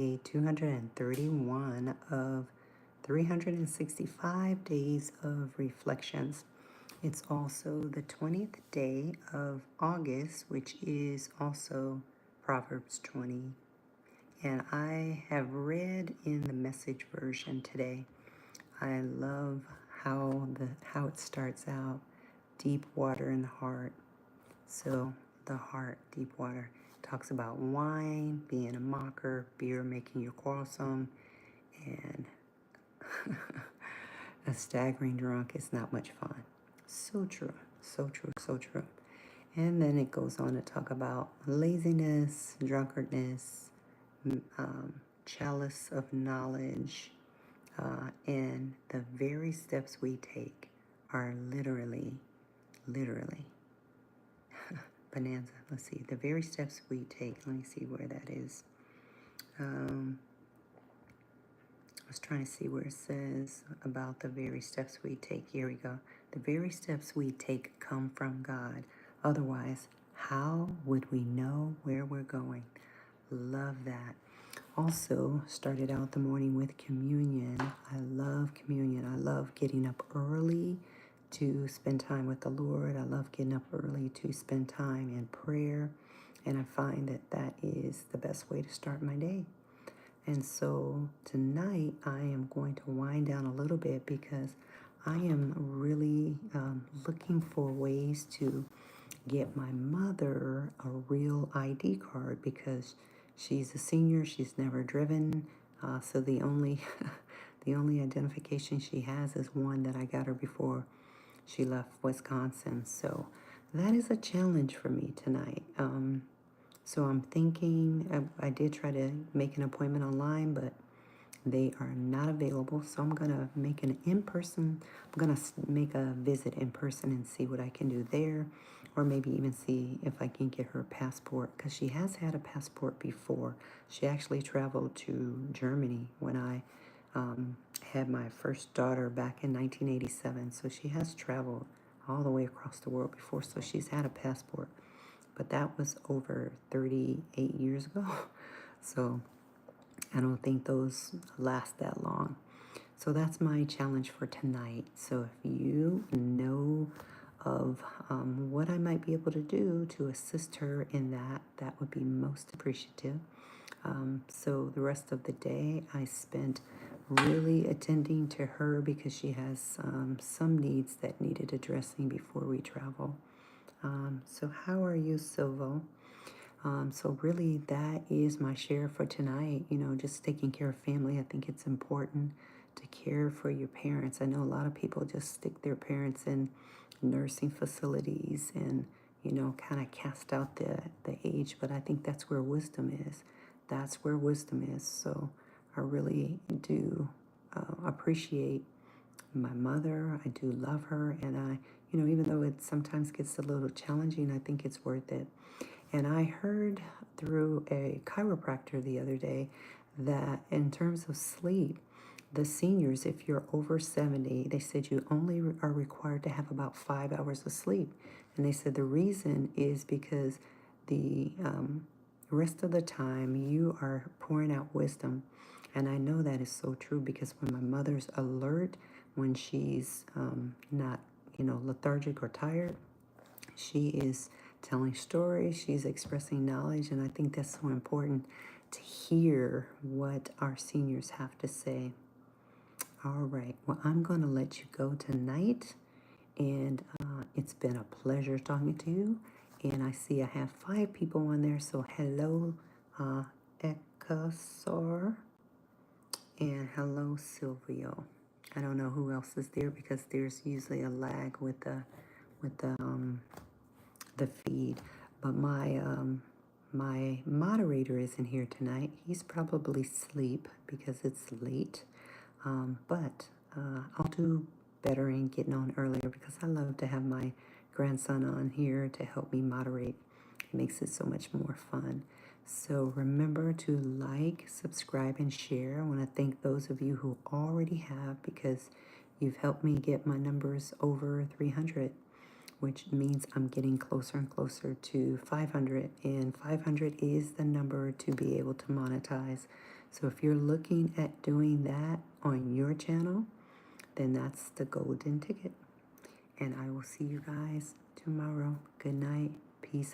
day 231 of 365 days of reflections. It's also the 20th day of August, which is also Proverbs 20. And I have read in the message version today. I love how it starts out, deep water in the heart. So the heart, deep water, talks about wine being a mocker, beer making you quarrelsome, and a staggering drunk is not much fun. So true, so true, so true. And then it goes on to talk about laziness, drunkardness, chalice of knowledge, and the very steps we take are literally, bonanza. Let's see, the very steps we take. Let me see where that is. I was trying to see where it says about the very steps we take. Here we go. The very steps we take come from God. Otherwise, how would we know where we're going? Love that. Also, started out the morning with communion. I love communion. I love getting up early to spend time with the Lord. I love getting up early to spend time in prayer. And I find that that is the best way to start my day. And so tonight I am going to wind down a little bit because I am really looking for ways to get my mother a real ID card because she's a senior. She's never driven. So the only the only identification she has is one that I got her before she left Wisconsin. So that is a challenge for me tonight. So I'm thinking, I did try to make an appointment online, but they are not available. So I'm going to make an in-person, I'm going to make a visit in person and see what I can do there. Or maybe even see if I can get her passport, because she has had a passport before. She actually traveled to Germany when I had my first daughter back in 1987. So she has traveled all the way across the world before. So she's had a passport. But that was over 38 years ago. So I don't think those last that long. So that's my challenge for tonight. So if you know of what I might be able to do to assist her in that, that would be most appreciative. So the rest of the day I spent really attending to her because she has some needs that needed addressing before we travel. So how are you, Silvo? So really that is my share for tonight. You know, just taking care of family. I think it's important to care for your parents. I know a lot of people just stick their parents in nursing facilities and, you know, kind of cast out the age. But I think that's where wisdom is. That's where wisdom is. So I really do appreciate my mother. I do love her. And I, you know, even though it sometimes gets a little challenging, I think it's worth it. And I heard through a chiropractor the other day that in terms of sleep, the seniors, if you're over 70, they said you only are required to have about 5 hours of sleep. And they said the reason is because the rest of the time you are pouring out wisdom. And I know that is so true because when my mother's alert, when she's not, you know, lethargic or tired, she is telling stories, she's expressing knowledge, and I think that's so important to hear what our seniors have to say. All right, well, I'm going to let you go tonight, and it's been a pleasure talking to you. And I see I have 5 people on there, so hello, Ekasor, and hello, Silvio. I don't know who else is there because there's usually a lag with the feed. But my moderator isn't here tonight. He's probably asleep because it's late. But I'll do better in getting on earlier because I love to have my grandson on here to help me moderate. It makes it so much more fun. So remember to like, subscribe, and share. I want to thank those of you who already have because you've helped me get my numbers over 300, which means I'm getting closer and closer to 500. And 500 is the number to be able to monetize. So if you're looking at doing that on your channel, then that's the golden ticket. And I will see you guys tomorrow. Good night. Peace.